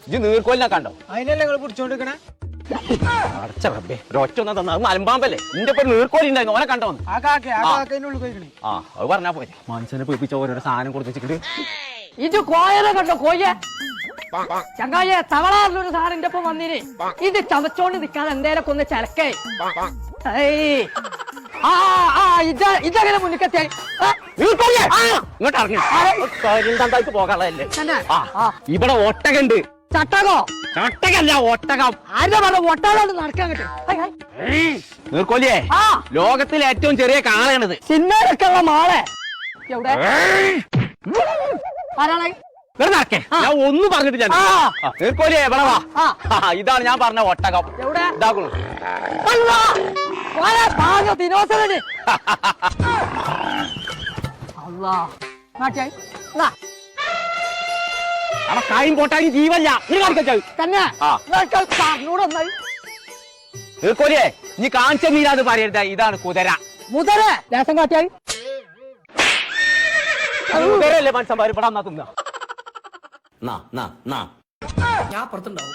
ഇജ്ജ് നീർക്കോലിനെ കണ്ടോ? അതിനല്ലേ നിങ്ങൾ പിടിച്ചോണ്ടിരിക്കണേ? അടച്ച റബ്ബേ, ഒരൊറ്റ ഒന്നാ തന്ന മലമ്പാമ്പല്ലേ? ഇന്റെ ഇപ്പൊ നീർക്കോലി ഉണ്ടായിരുന്നു, ഓനെ കണ്ടോന്ന്. ആ കാക്കതിന്റെ ഉള്ളിൽ പോയിക്കണേ. ആ അത് പറഞ്ഞാ പോരെ. മനുഷ്യനെ പേപ്പിച്ച ഓരോരോ സാധനം കൊടുത്തിട്ട് ഇത് കോയനെ കണ്ടോ? കോയെ ചങ്ങായെ തവളാറിലൊരു സാറിന്റെ ഒപ്പം വന്നിന്. ഇത് ചവച്ചോണ്ട് നിൽക്കാതെ എന്തേലൊക്കെ ഒന്ന് ചലക്കേ. ഇതങ്ങനെ മുന്നിക്കെത്തിയ ഇങ്ങോട്ട് ഇറങ്ങി പോകാനുള്ളതല്ലേ. ഇവിടെ ഒട്ടകുണ്ട്. ചട്ടകോ? ചട്ടകല്ല, ഒട്ടകം. ആരുടെ പറഞ്ഞ ഒട്ടകോണ്ട് നടക്കാൻ കിട്ടും? നീർക്കോലിയെ ലോകത്തിലെ ഏറ്റവും ചെറിയ കാളയാണിത്. സിനിമയിലൊക്കെ ഉള്ള മാളെ എവിടെ? ആരാണ്? നടക്കേ, ഞാൻ ഒന്നും പറഞ്ഞിട്ടില്ല. നീർക്കോലിയെ എവിടെ വാ. ഇതാണ് ഞാൻ പറഞ്ഞ ഒട്ടകം. എവിടെ? ഇതാകുള്ളൂ. ദിനോസരന് അവ കായും പോട്ടായും ജീവല്ല. നീ കാണിക്കച്ചാ തന്നെ പറഞ്ഞൂടൊന്നായി. നീർക്കോലിയെ നീ കാണിച്ച മീരാത് പറയരുത്. ഇതാണ് കുതിര. മുതല ദേശം കാട്ടിയായി കുതിരല്ലേ മനുഷ്യന്മാർ ഇവിടെ തിന്നാ. ഞാൻ പുറത്തുണ്ടാവും.